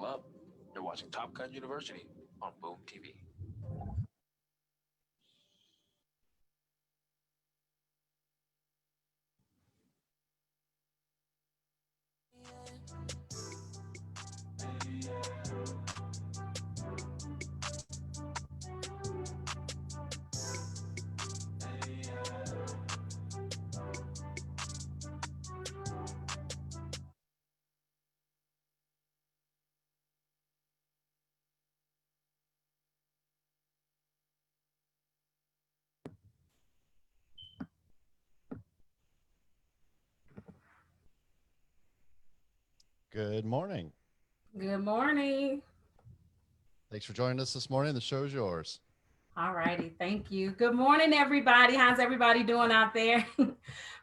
Buckle up. You're watching Top Gun University on Boom TV. Good morning. Good morning. Thanks for joining us this morning. The show's yours. All righty. Thank you. Good morning, everybody. How's everybody doing out there?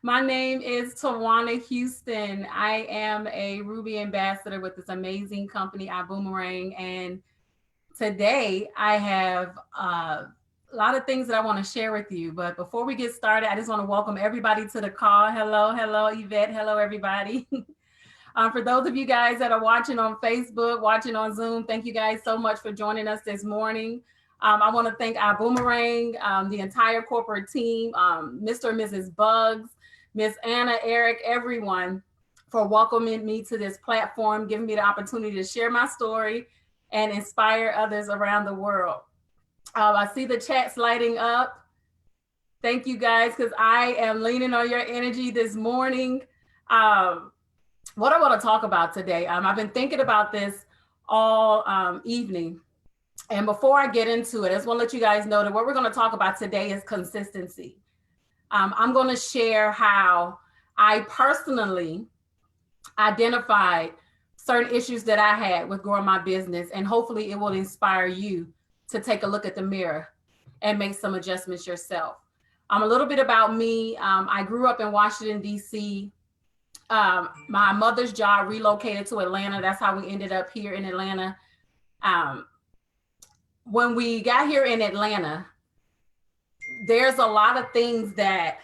My name is Tajuana Huston. I am a Ruby ambassador with this amazing company, iBüümerang. And today I have a lot of things that I want to share with you. But before we get started, I just want to welcome everybody to the call. Hello, Yvette. Hello, everybody. For those of you guys that are watching on Facebook, watching on Zoom, thank you guys so much for joining us this morning. I want to thank iBüümerang, the entire corporate team, Mr. and Mrs. Bugs, Miss Anna, Eric, everyone for welcoming me to this platform, giving me the opportunity to share my story and inspire others around the world. I see the chats lighting up. Thank you guys, because I am leaning on your energy this morning. What I want to talk about today, I've been thinking about this all evening. And before I get into it, I just want to let you guys know that what we're going to talk about today is consistency. I'm going to share how I personally identified certain issues that I had with growing my business, and hopefully it will inspire you to take a look at the mirror and make some adjustments yourself. A little bit about me. I grew up in Washington, D.C. My mother's job relocated to Atlanta. That's how we ended up here in Atlanta. When we got here in Atlanta, there's a lot of things that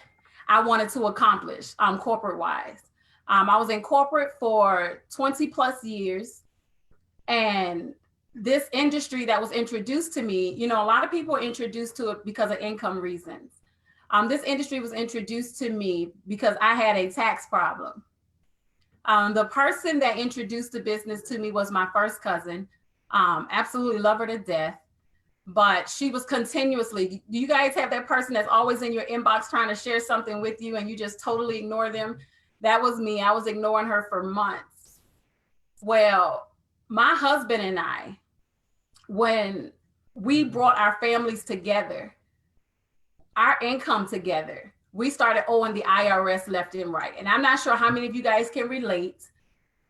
I wanted to accomplish corporate wise. I was in corporate for 20 plus years, and this industry that was introduced to me, you know, a lot of people are introduced to it because of income reasons. This industry was introduced to me because I had a tax problem. The person that introduced the business to me was my first cousin. Absolutely love her to death. But she was continuously, do you guys have that person that's always in your inbox trying to share something with you and you just totally ignore them? That was me. I was ignoring her for months. Well, my husband and I, when we brought our families together, our income together, we started owing the IRS left and right. And I'm not sure how many of you guys can relate,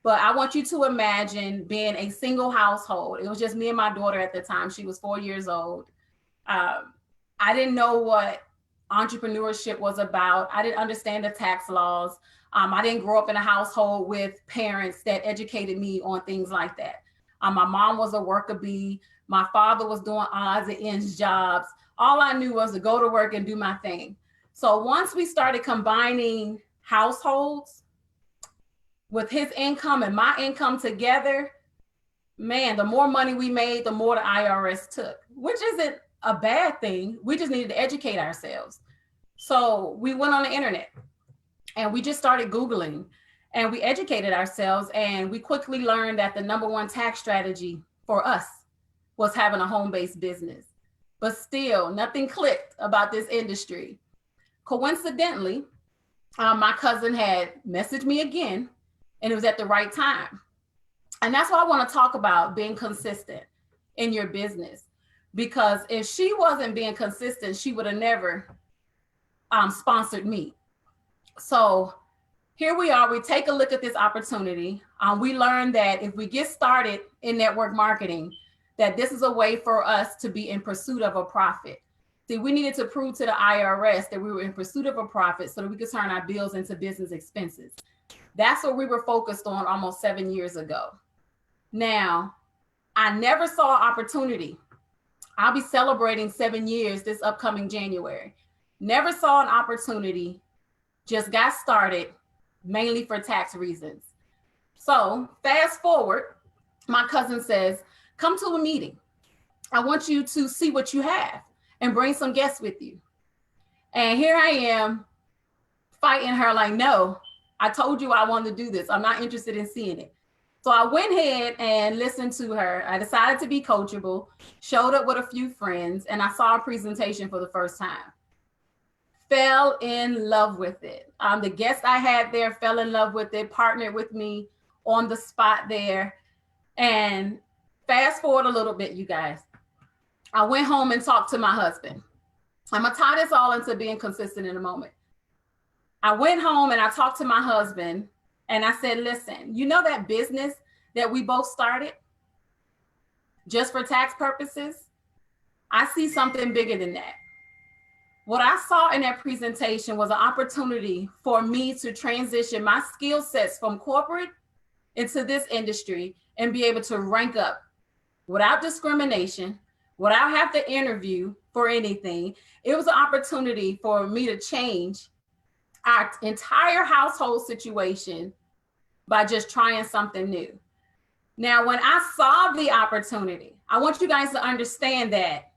but I want you to imagine being a single household. It was just me and my daughter at the time. She was 4 years old. I didn't know what entrepreneurship was about. I didn't understand the tax laws. I didn't grow up in a household with parents that educated me on things like that. My mom was a worker bee. My father was doing odds and ends jobs. All I knew was to go to work and do my thing. So once we started combining households, with his income and my income together, man, the more money we made, the more the IRS took, which isn't a bad thing. We just needed to educate ourselves. So we went on the internet and we just started Googling and we educated ourselves, and we quickly learned that the number one tax strategy for us was having a home-based business. But still, nothing clicked about this industry. Coincidentally, my cousin had messaged me again, and it was at the right time. And that's why I want to talk about being consistent in your business. Because if she wasn't being consistent, she would have never sponsored me. So here we are. We take a look at this opportunity. We learned that if we get started in network marketing, that this is a way for us to be in pursuit of a profit. See, we needed to prove to the IRS that we were in pursuit of a profit so that we could turn our bills into business expenses. That's what we were focused on almost 7 years ago. Now, I never saw opportunity. I'll be celebrating 7 years this upcoming January. Never saw an opportunity, just got started mainly for tax reasons. So fast forward, my cousin says, come to a meeting. I want you to see what you have and bring some guests with you. And here I am fighting her like, no, I told you I wanted to do this. I'm not interested in seeing it. So I went ahead and listened to her. I decided to be coachable, showed up with a few friends, and I saw a presentation for the first time. Fell in love with it. The guests I had there fell in love with it, partnered with me on the spot there. And fast forward a little bit, you guys. I went home and talked to my husband. I'm going to tie this all into being consistent in a moment. I went home and I talked to my husband and I said, listen, you know that business that we both started just for tax purposes? I see something bigger than that. What I saw in that presentation was an opportunity for me to transition my skill sets from corporate into this industry and be able to rank up without discrimination, without have to interview for anything. It was an opportunity for me to change our entire household situation by just trying something new. Now, when I saw the opportunity, I want you guys to understand that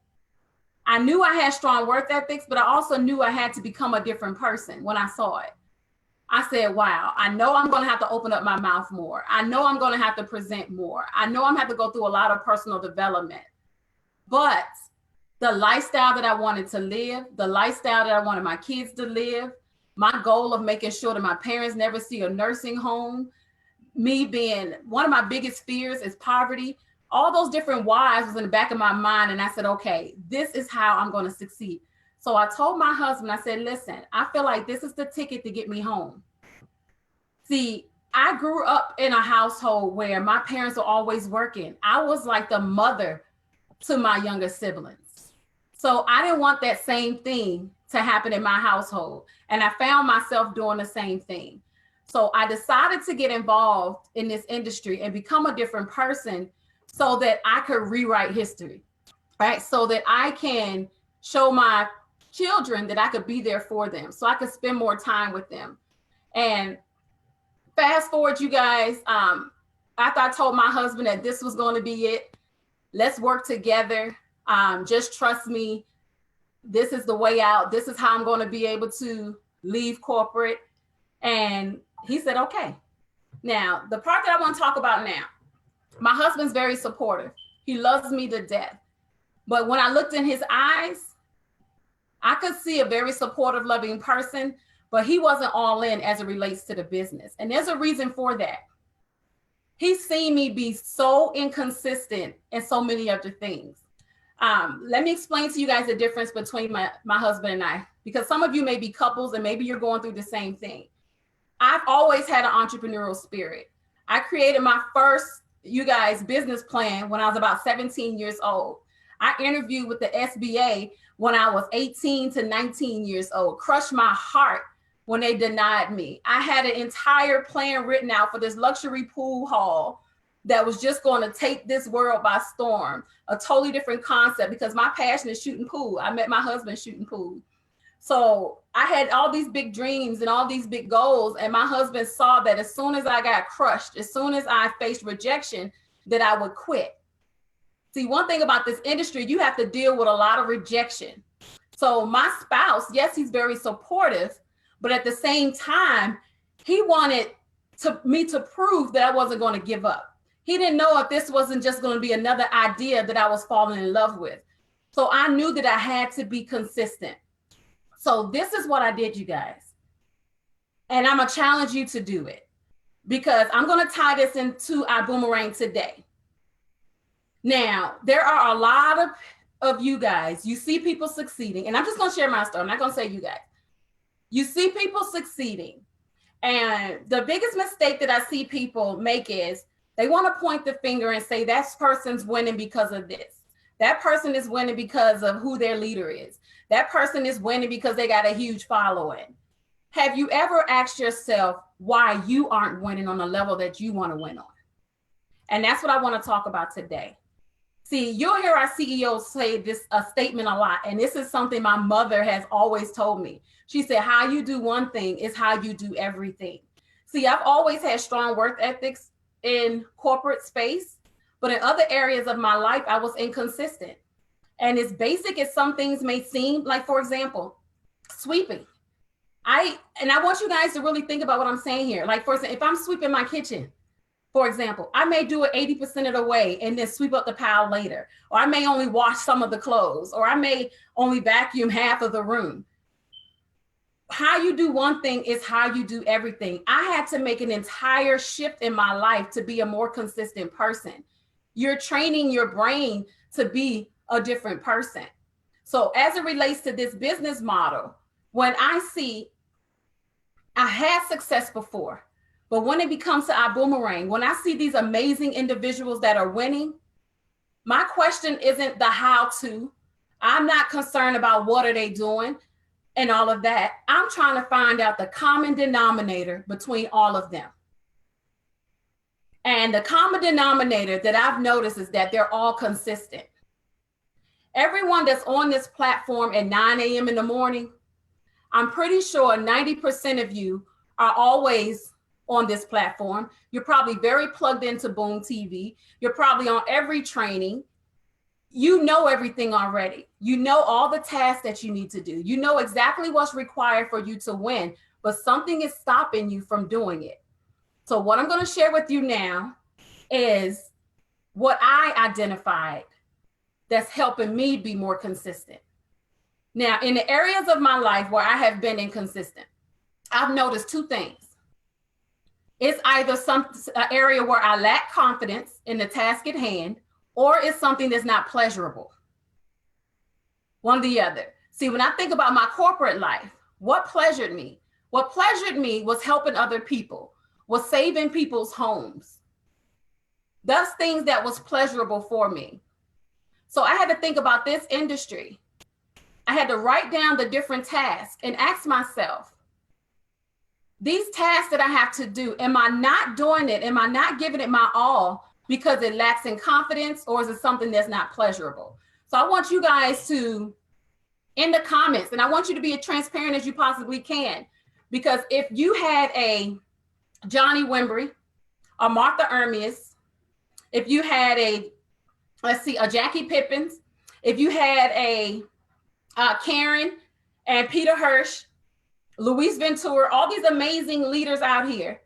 I knew I had strong work ethics, but I also knew I had to become a different person when I saw it. I said, wow, I know I'm going to have to open up my mouth more. I know I'm going to have to present more. I know I'm going to have to go through a lot of personal development. But the lifestyle that I wanted to live, the lifestyle that I wanted my kids to live, my goal of making sure that my parents never see a nursing home, me being one of my biggest fears is poverty. All those different whys was in the back of my mind. And I said, okay, this is how I'm going to succeed. So I told my husband, I said, listen, I feel like this is the ticket to get me home. See, I grew up in a household where my parents were always working. I was like the mother to my younger siblings. So I didn't want that same thing to happen in my household. And I found myself doing the same thing. So I decided to get involved in this industry and become a different person so that I could rewrite history, right? So that I can show my children that I could be there for them, so I could spend more time with them. And fast forward, you guys, after I told my husband that this was going to be it, let's work together. Just trust me. This is the way out. This is how I'm going to be able to leave corporate. And he said, okay. Now, the part that I want to talk about now, my husband's very supportive. He loves me to death. But when I looked in his eyes, I could see a very supportive, loving person, but he wasn't all in as it relates to the business. And there's a reason for that. He's seen me be so inconsistent in so many other things. Let me explain to you guys the difference between my husband and I, because some of you may be couples and maybe you're going through the same thing. I've always had an entrepreneurial spirit. I created my first, you guys, business plan when I was about 17 years old. I interviewed with the SBA when I was 18 to 19 years old, crushed my heart when they denied me. I had an entire plan written out for this luxury pool hall that was just going to take this world by storm, a totally different concept because my passion is shooting pool. I met my husband shooting pool. So I had all these big dreams and all these big goals. And my husband saw that as soon as I got crushed, as soon as I faced rejection, that I would quit. See, one thing about this industry, you have to deal with a lot of rejection. So my spouse, yes, he's very supportive, but at the same time, he wanted me to prove that I wasn't going to give up. He didn't know if this wasn't just going to be another idea that I was falling in love with. So I knew that I had to be consistent. So this is what I did, you guys. And I'm going to challenge you to do it because I'm going to tie this into iBüümerang today. Now, there are a lot of you guys, you see people succeeding, and I'm just going to share my story. I'm not going to say you guys. You see people succeeding, and the biggest mistake that I see people make is they want to point the finger and say that person's winning because of this. That person is winning because of who their leader is. That person is winning because they got a huge following. Have you ever asked yourself why you aren't winning on the level that you want to win on? And that's what I want to talk about today. See, you'll hear our CEO say a statement a lot, and this is something my mother has always told me. She said, how you do one thing is how you do everything. See, I've always had strong work ethics in corporate space. But in other areas of my life, I was inconsistent. And as basic as some things may seem, like for example, sweeping. I want you guys to really think about what I'm saying here. Like for example, if I'm sweeping my kitchen, for example, I may do it 80% of the way and then sweep up the pile later. Or I may only wash some of the clothes, or I may only vacuum half of the room. How you do one thing is how you do everything. I had to make an entire shift in my life to be a more consistent person. You're training your brain to be a different person. So as it relates to this business model, when I see I had success before, but when it becomes to iBoomerang, when I see these amazing individuals that are winning, my question isn't the how to. I'm not concerned about what are they doing and all of that. I'm trying to find out the common denominator between all of them. And the common denominator that I've noticed is that they're all consistent. Everyone that's on this platform at 9 a.m. in the morning, I'm pretty sure 90% of you are always on this platform. You're probably very plugged into Boom TV. You're probably on every training. You know everything already. You know all the tasks that you need to do. You know exactly what's required for you to win, but something is stopping you from doing it. So what I'm going to share with you now is what I identified that's helping me be more consistent. Now, in the areas of my life where I have been inconsistent, I've noticed two things. It's either an area where I lack confidence in the task at hand, or it's something that's not pleasurable. One or the other. See, when I think about my corporate life, what pleasured me? What pleasured me was helping other people, was saving people's homes. Those things that was pleasurable for me. So I had to think about this industry. I had to write down the different tasks and ask myself, these tasks that I have to do, am I not doing it? Am I not giving it my all because it lacks in confidence, or is it something that's not pleasurable? So I want you guys to, in the comments, and I want you to be as transparent as you possibly can, because if you had a Johnny Wimbrey, a Martha Ermias, if you had a Jackie Pippins, if you had a Karen and Peter Hirsch, Luis Ventura, all these amazing leaders out here,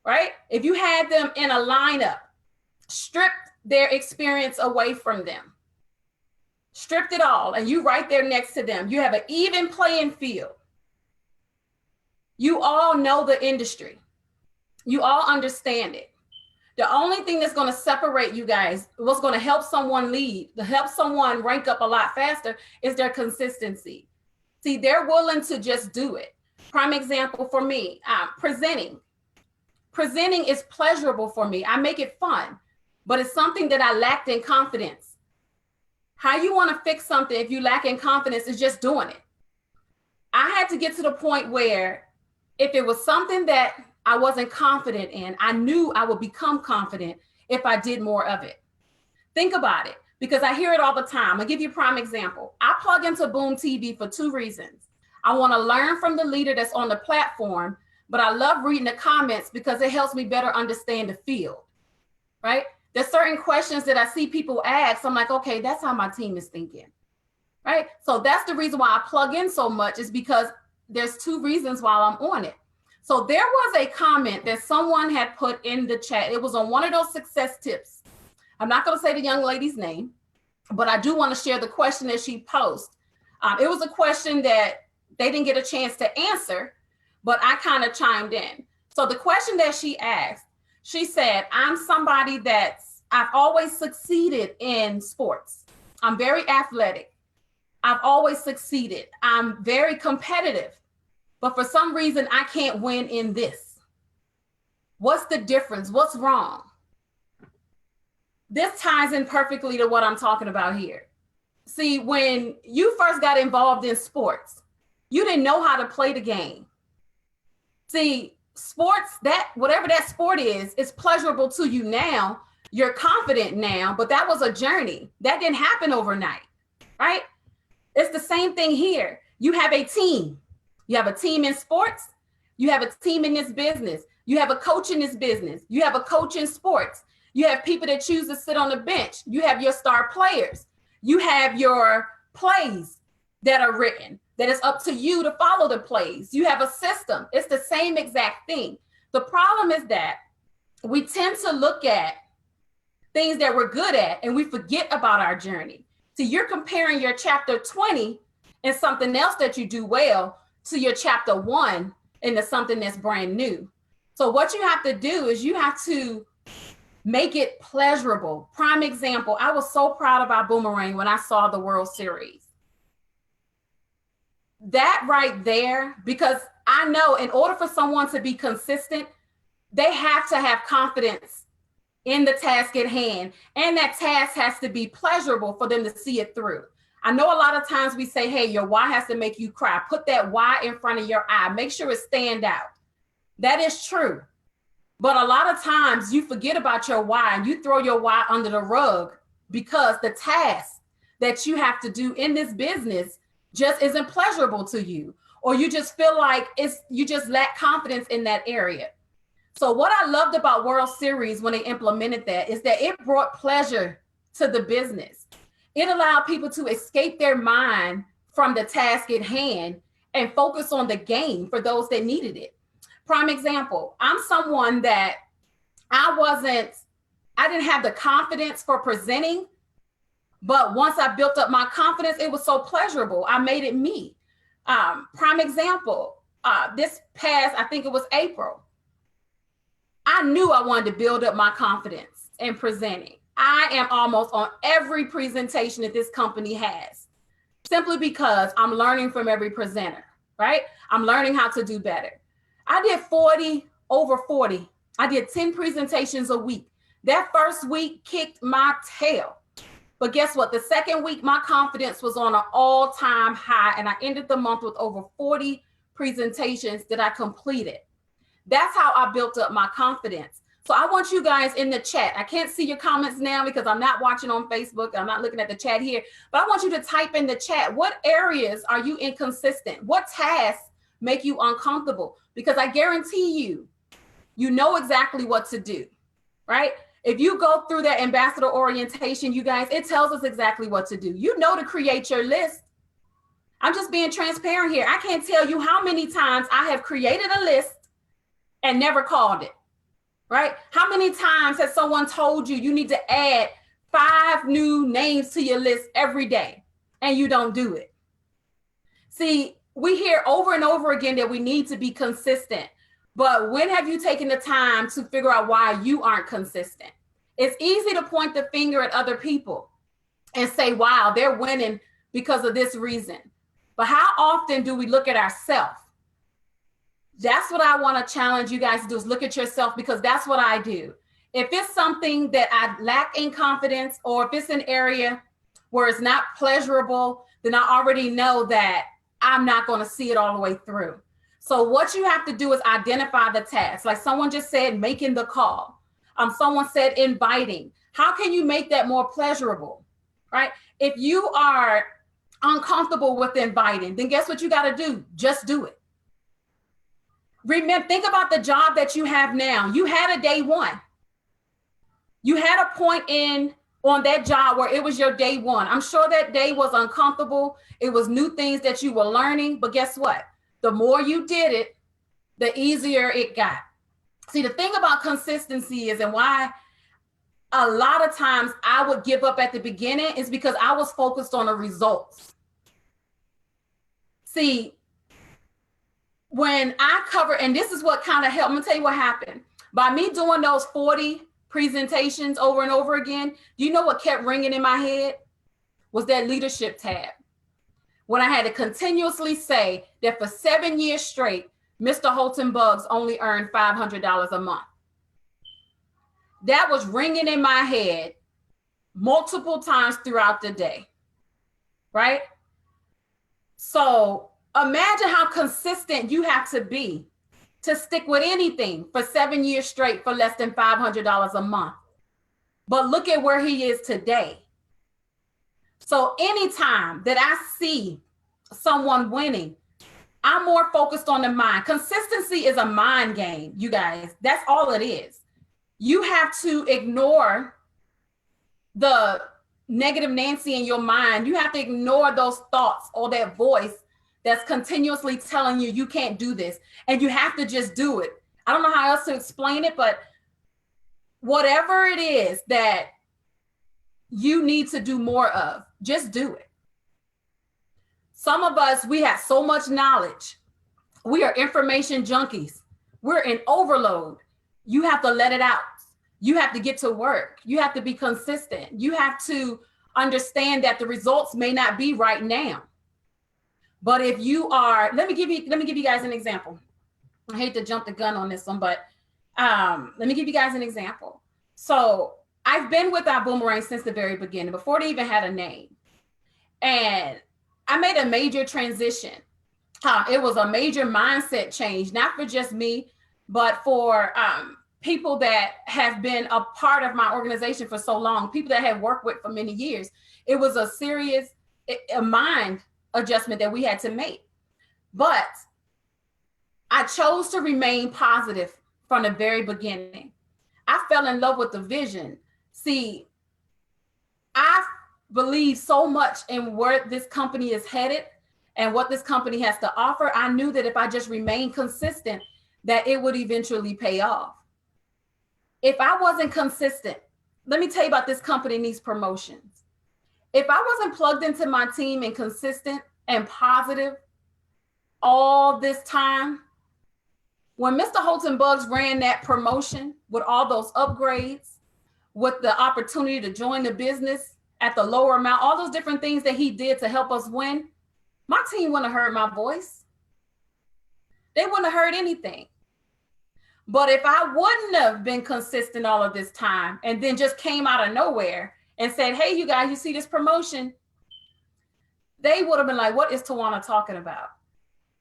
right? If you had them in a lineup, stripped their experience away from them, stripped it all, and you right there next to them, you have an even playing field. You all know the industry. You all understand it. The only thing that's going to separate you guys, what's going to help someone lead, to help someone rank up a lot faster, is their consistency. See, they're willing to just do it. Prime example for me, presenting. Presenting is pleasurable for me. I make it fun, but it's something that I lacked in confidence. How you want to fix something if you lack in confidence is just doing it. I had to get to the point where if it was something that I wasn't confident in, I knew I would become confident if I did more of it. Think about it, because I hear it all the time. I'll give you a prime example. I plug into Boom TV for two reasons. I want to learn from the leader that's on the platform, but I love reading the comments because it helps me better understand the field, right? There's certain questions that I see people ask. I'm like, okay, that's how my team is thinking, right? So that's the reason why I plug in so much, is because there's two reasons why I'm on it. So there was a comment that someone had put in the chat. It was on one of those success tips. I'm not going to say the young lady's name, but I do want to share the question that she posed. It was a question that they didn't get a chance to answer, but I kind of chimed in. So the question that she asked, she said, I'm somebody I've always succeeded in sports. I'm very athletic. I've always succeeded. I'm very competitive, but for some reason I can't win in this. What's the difference? What's wrong? This ties in perfectly to what I'm talking about here. See, when you first got involved in sports, you didn't know how to play the game. See, sports, whatever that sport is pleasurable to you now. You're confident now, but that was a journey. That didn't happen overnight, right? It's the same thing here. You have a team. You have a team in sports. You have a team in this business. You have a coach in this business. You have a coach in sports. You have people that choose to sit on the bench. You have your star players. You have your plays that are written, that it's up to you to follow the plays. You have a system. It's the same exact thing. The problem is that we tend to look at things that we're good at and we forget about our journey. So you're comparing your chapter 20 and something else that you do well to your chapter 1 into something that's brand new. So what you have to do is you have to make it pleasurable. Prime example, I was so proud of iBüümerang when I saw the World Series. That right there, because I know in order for someone to be consistent, they have to have confidence in the task at hand. And that task has to be pleasurable for them to see it through. I know a lot of times we say, hey, your why has to make you cry. Put that why in front of your eye. Make sure it stand out. That is true. But a lot of times you forget about your why and you throw your why under the rug because the task that you have to do in this business just isn't pleasurable to you, or you just feel like you just lack confidence in that area. So what I loved about World Series when they implemented that is that it brought pleasure to the business. It allowed people to escape their mind from the task at hand and focus on the game for those that needed it. Prime example, I'm someone that I didn't have the confidence for presenting, but once I built up my confidence, it was so pleasurable. I made it me. Prime example, this past, I think it was April, I knew I wanted to build up my confidence in presenting. I am almost on every presentation that this company has, simply because I'm learning from every presenter, right? I'm learning how to do better. I did over 40. I did 10 presentations a week. That first week kicked my tail. But guess what? The second week, my confidence was on an all-time high, and I ended the month with over 40 presentations that I completed. That's how I built up my confidence. So I want you guys in the chat. I can't see your comments now because I'm not watching on Facebook. I'm not looking at the chat here, but I want you to type in the chat. What areas are you inconsistent? What tasks make you uncomfortable? Because I guarantee you, you know exactly what to do, right? If you go through that ambassador orientation, you guys, it tells us exactly what to do. You know to create your list. I'm just being transparent here. I can't tell you how many times I have created a list and never called it, right? How many times has someone told you need to add 5 new names to your list every day and you don't do it? See, we hear over and over again that we need to be consistent, but when have you taken the time to figure out why you aren't consistent? It's easy to point the finger at other people and say, wow, they're winning because of this reason. But how often do we look at ourselves? That's what I want to challenge you guys to do, is look at yourself, because that's what I do. If it's something that I lack in confidence, or if it's an area where it's not pleasurable, then I already know that I'm not going to see it all the way through. So what you have to do is identify the task. Like someone just said, making the call. Someone said inviting. How can you make that more pleasurable, right? If you are uncomfortable with inviting, then guess what you got to do? Just do it. Remember, think about the job that you have now. You had a day one. You had a point on that job where it was your day one. I'm sure that day was uncomfortable. It was new things that you were learning, but guess what? The more you did it, the easier it got. See, the thing about consistency is, and why a lot of times I would give up at the beginning, is because I was focused on the results. See, when I cover, and this is what kind of helped, I'm gonna tell you what happened. By me doing those 40 presentations over and over again, do you know what kept ringing in my head? Was that leadership tab. When I had to continuously say that for 7 years straight, Mr. Holton Buggs only earned $500 a month. That was ringing in my head multiple times throughout the day, right? So imagine how consistent you have to be to stick with anything for 7 years straight for less than $500 a month. But look at where he is today. So anytime that I see someone winning, I'm more focused on the mind. Consistency is a mind game, you guys. That's all it is. you have to ignore the negative Nancy in your mind. You have to ignore those thoughts or that voice that's continuously telling you you can't do this, and you have to just do it. I don't know how else to explain it, but whatever it is that you need to do more of, just do it. Some of us, we have so much knowledge. We are information junkies. We're in overload. You have to let it out. You have to get to work. You have to be consistent. You have to understand that the results may not be right now. But if you are, let me give you guys an example. I hate to jump the gun on this one, but let me give you guys an example. So I've been with iBüümerang since the very beginning, before they even had a name. And I made a major transition. It was a major mindset change, not for just me, but for people that have been a part of my organization for so long, people that I have worked with for many years. It was a serious mind adjustment that we had to make. But I chose to remain positive from the very beginning. I fell in love with the vision. See, I believe so much in where this company is headed and what this company has to offer. I knew that if I just remained consistent, that it would eventually pay off. If I wasn't consistent, let me tell you about this company and these promotions. If I wasn't plugged into my team and consistent and positive all this time, when Mr. Holton Buggs ran that promotion with all those upgrades, with the opportunity to join the business at the lower amount, all those different things that he did to help us win, my team wouldn't have heard my voice. They wouldn't have heard anything. But if I wouldn't have been consistent all of this time and then just came out of nowhere and said, hey, you guys, you see this promotion? They would have been like, what is Tajuana talking about?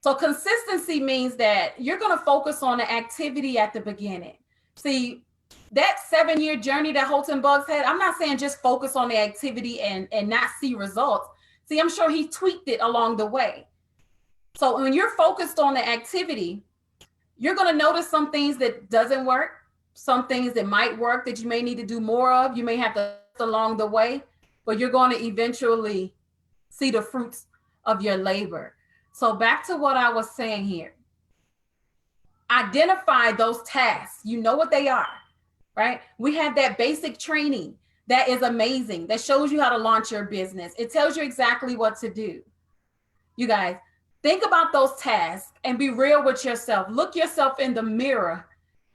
So consistency means that you're going to focus on the activity at the beginning. See, that 7-year journey that Holton Buggs had, I'm not saying just focus on the activity and not see results. See, I'm sure he tweaked it along the way. So when you're focused on the activity, you're going to notice some things that doesn't work, some things that might work that you may need to do more of. You may have to along the way, but you're going to eventually see the fruits of your labor. So back to what I was saying here. Identify those tasks. You know what they are, right? We have that basic training that is amazing, that shows you how to launch your business. It tells you exactly what to do. You guys, think about those tasks and be real with yourself. Look yourself in the mirror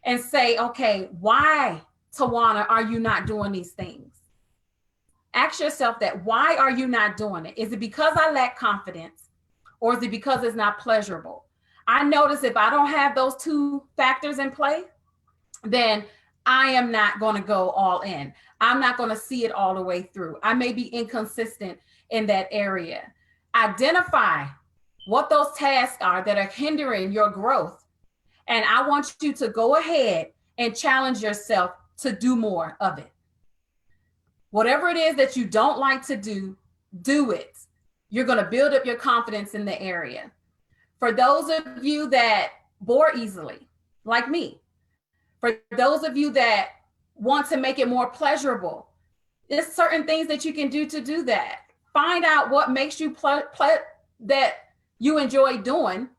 and say, okay, why, Tajuana, are you not doing these things? Ask yourself that. Why are you not doing it? Is it because I lack confidence, or is it because it's not pleasurable? I notice if I don't have those two factors in play, then I am not going to go all in. I'm not going to see it all the way through. I may be inconsistent in that area. Identify what those tasks are that are hindering your growth. And I want you to go ahead and challenge yourself to do more of it. Whatever it is that you don't like to do, do it. You're going to build up your confidence in the area. For those of you that bore easily, like me, for those of you that want to make it more pleasurable, there's certain things that you can do to do that. Find out what makes you that you enjoy doing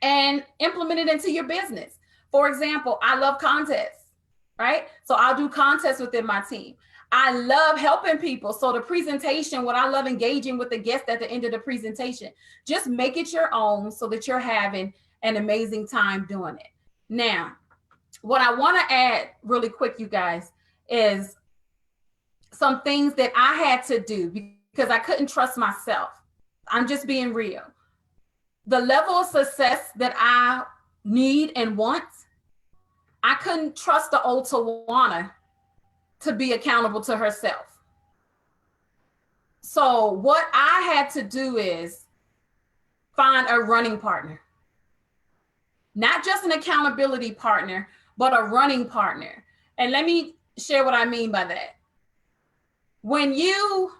and implement it into your business. For example, I love contests, right? So I'll do contests within my team. I love helping people. So the presentation, what I love engaging with the guest at the end of the presentation, just make it your own so that you're having an amazing time doing it. Now, what I want to add really quick, you guys, is some things that I had to do because I couldn't trust myself. I'm just being real. The level of success that I need and want, I couldn't trust the old Tajuana to be accountable to herself. So what I had to do is find a running partner, not just an accountability partner, but a running partner. And let me share what I mean by that. When you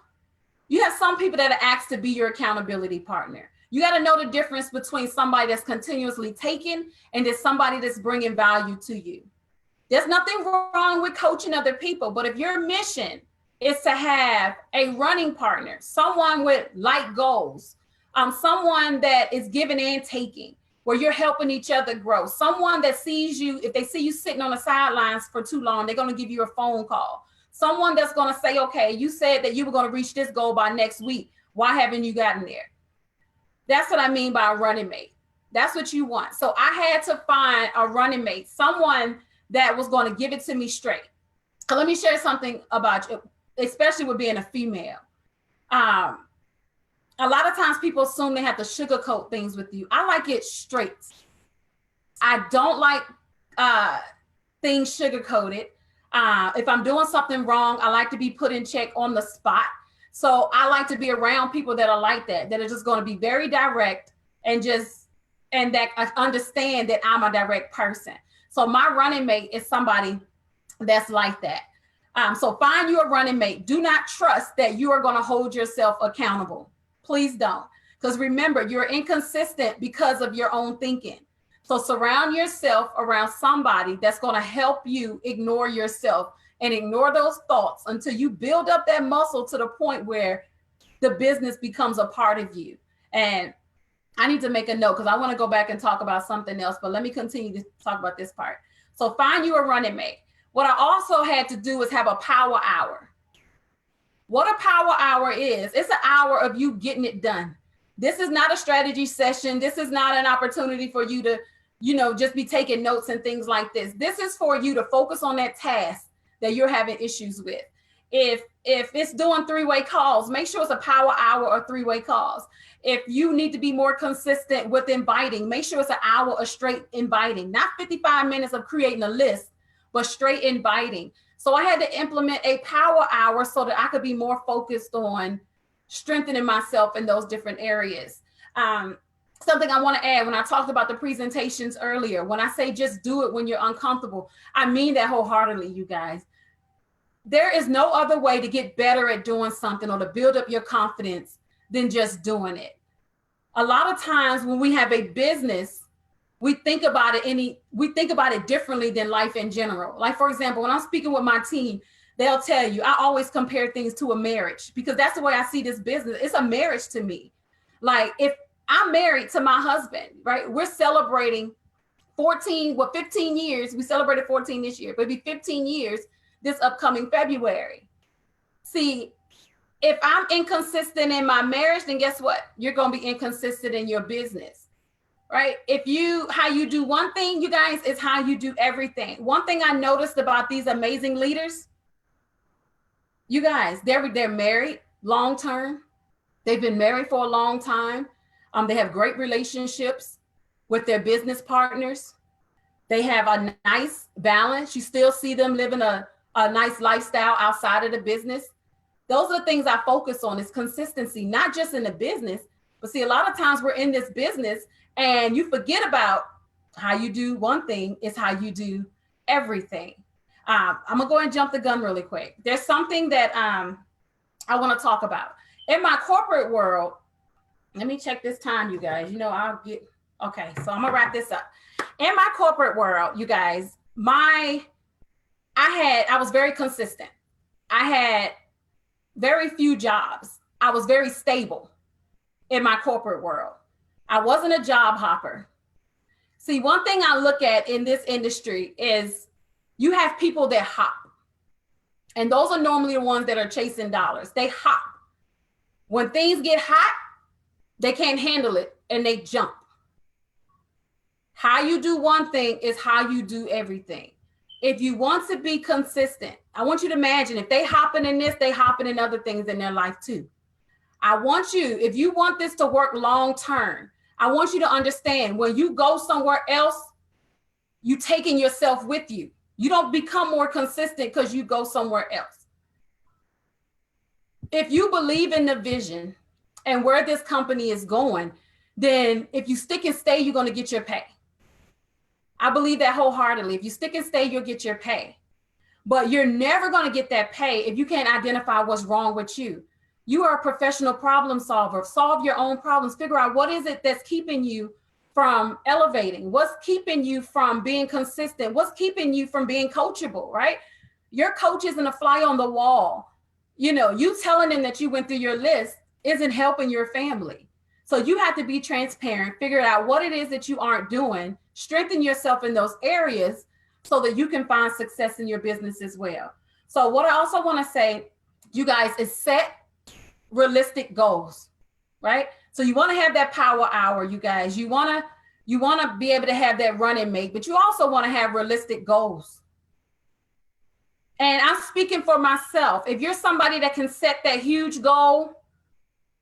have some people that are asked to be your accountability partner. You got to know the difference between somebody that's continuously taking and there's somebody that's bringing value to you. There's nothing wrong with coaching other people, but if your mission is to have a running partner, someone with like goals, someone that is giving and taking, where you're helping each other grow, someone that sees you, if they see you sitting on the sidelines for too long, they're going to give you a phone call. Someone that's going to say, okay, you said that you were going to reach this goal by next week. Why haven't you gotten there? That's what I mean by a running mate. That's what you want. So I had to find a running mate, someone that was going to give it to me straight. So let me share something about you, especially with being a female. A lot of times people assume they have to sugarcoat things with you. I like it straight. I don't like things sugarcoated. If I'm doing something wrong, I like to be put in check on the spot. So I like to be around people that are like that are just going to be very direct and that I understand that I'm a direct person. So my running mate is somebody that's like that. So find you a running mate. Do not trust that you are going to hold yourself accountable. Please don't. Because remember, you're inconsistent because of your own thinking. So surround yourself around somebody that's going to help you ignore yourself and ignore those thoughts until you build up that muscle to the point where the business becomes a part of you. And I need to make a note because I want to go back and talk about something else, but let me continue to talk about this part. So find you a running mate. What I also had to do is have a power hour. What a power hour is, it's an hour of you getting it done. This is not a strategy session. This is not an opportunity for you to, just be taking notes and things like this. This is for you to focus on that task that you're having issues with. If it's doing 3-way calls, make sure it's a power hour or 3-way calls. If you need to be more consistent with inviting, make sure it's an hour of straight inviting, not 55 minutes of creating a list, but straight inviting. So I had to implement a power hour so that I could be more focused on strengthening myself in those different areas. Something I want to add, when I talked about the presentations earlier, when I say just do it when you're uncomfortable, I mean that wholeheartedly, you guys. There is no other way to get better at doing something or to build up your confidence than just doing it. A lot of times when we have a business, we think about it differently than life in general. Like, for example, when I'm speaking with my team, they'll tell you, I always compare things to a marriage because that's the way I see this business. It's a marriage to me. Like, if I'm married to my husband, right? We're celebrating 15 years. We celebrated 14 this year, but it'll be 15 years this upcoming February. See, if I'm inconsistent in my marriage, then guess what? You're going to be inconsistent in your business. Right? How you do one thing, you guys, is how you do everything. One thing I noticed about these amazing leaders, you guys, they're married long-term. They've been married for a long time. They have great relationships with their business partners. They have a nice balance. You still see them living a nice lifestyle outside of the business. Those are the things I focus on, is consistency, not just in the business, but see, a lot of times we're in this business and you forget about how you do one thing is how you do everything. I'm gonna go and jump the gun really quick. There's something that I want to talk about. In my corporate world, let me check this time, you guys. Okay, so I'm gonna wrap this up. In my corporate world, you guys, I was very consistent. I had very few jobs. I was very stable in my corporate world. I wasn't a job hopper. See, one thing I look at in this industry is you have people that hop. And those are normally the ones that are chasing dollars. They hop. When things get hot, they can't handle it and they jump. How you do one thing is how you do everything. If you want to be consistent, I want you to imagine if they hopping in this, they hopping in other things in their life too. I want you, if you want this to work long term, I want you to understand when you go somewhere else, you taking yourself with you. You don't become more consistent because you go somewhere else. If you believe in the vision and where this company is going, then if you stick and stay, you're going to get your pay. I believe that wholeheartedly. If you stick and stay, you'll get your pay. But you're never going to get that pay if you can't identify what's wrong with you. You are a professional problem solver. Solve your own problems. Figure out what is it that's keeping you from elevating? What's keeping you from being consistent? What's keeping you from being coachable, right? Your coach isn't a fly on the wall. You know, you telling them that you went through your list isn't helping your family. So you have to be transparent, figure out what it is that you aren't doing, strengthen yourself in those areas so that you can find success in your business as well. So what I also want to say, you guys, is set realistic goals, right? So you want to have that power hour, you guys. You want to be able to have that running mate, but you also want to have realistic goals. And I'm speaking for myself. If you're somebody that can set that huge goal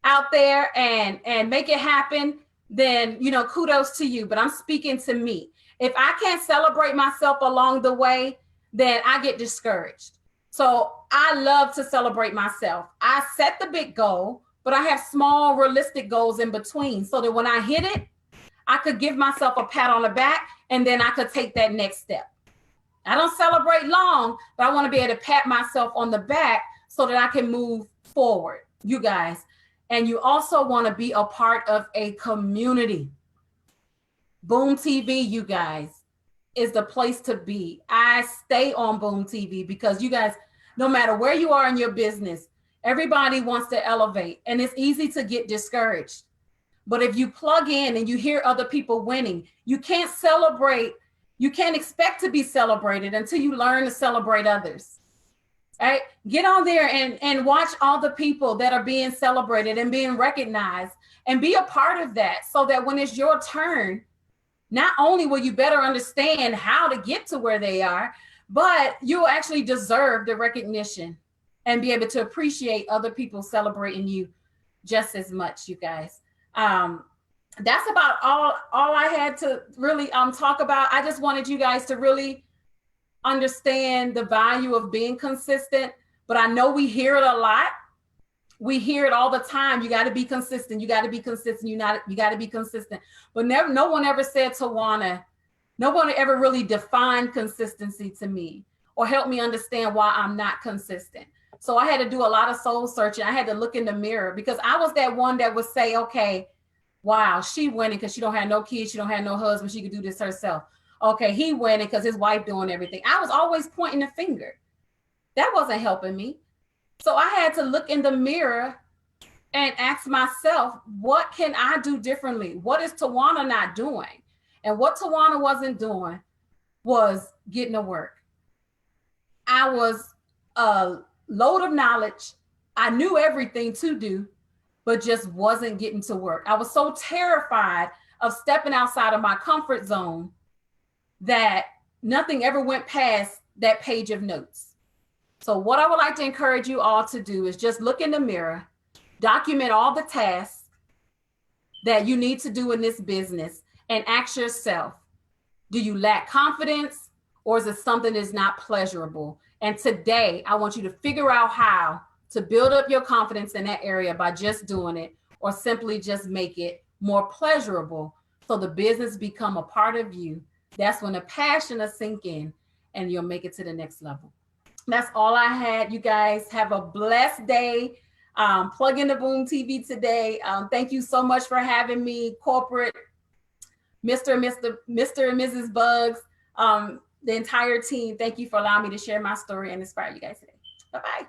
out there and make it happen, then, you know, kudos to you. But I'm speaking to me. If I can't celebrate myself along the way, then I get discouraged. So I love to celebrate myself. I set the big goal, but I have small, realistic goals in between so that when I hit it, I could give myself a pat on the back and then I could take that next step. I don't celebrate long, but I want to be able to pat myself on the back so that I can move forward, you guys. And you also want to be a part of a community. Boom TV, you guys, is the place to be. I stay on Boom TV because you guys, no matter where you are in your business, everybody wants to elevate and it's easy to get discouraged. But if you plug in and you hear other people winning, you can't celebrate. You can't expect to be celebrated until you learn to celebrate others. Right? Get on there and watch all the people that are being celebrated and being recognized and be a part of that so that when it's your turn, not only will you better understand how to get to where they are, but you'll actually deserve the recognition and be able to appreciate other people celebrating you just as much, you guys. That's about all I had to really talk about. I just wanted you guys to really understand the value of being consistent, but I know we hear it a lot. We hear it all the time. You got to be consistent. You got to be consistent. You got to be consistent. But no one ever said, Tajuana, no one ever really defined consistency to me or helped me understand why I'm not consistent. So I had to do a lot of soul searching. I had to look in the mirror because I was that one that would say, okay, wow, she winning because she don't have no kids. She don't have no husband. She could do this herself. Okay, he winning because his wife doing everything. I was always pointing the finger. That wasn't helping me. So I had to look in the mirror and ask myself, what can I do differently? What is Tajuana not doing? And what Tajuana wasn't doing was getting to work. I was a load of knowledge. I knew everything to do, but just wasn't getting to work. I was so terrified of stepping outside of my comfort zone that nothing ever went past that page of notes. So what I would like to encourage you all to do is just look in the mirror, document all the tasks that you need to do in this business and ask yourself, do you lack confidence or is it something that's not pleasurable? And today I want you to figure out how to build up your confidence in that area by just doing it or simply just make it more pleasurable so the business become a part of you. That's when the passion will sink in and you'll make it to the next level. That's all I had. You guys have a blessed day. Plug in the Boom TV today. Thank you so much for having me, corporate, Mr. and Mrs. Bugs, the entire team. Thank you for allowing me to share my story and inspire you guys today. Bye-bye.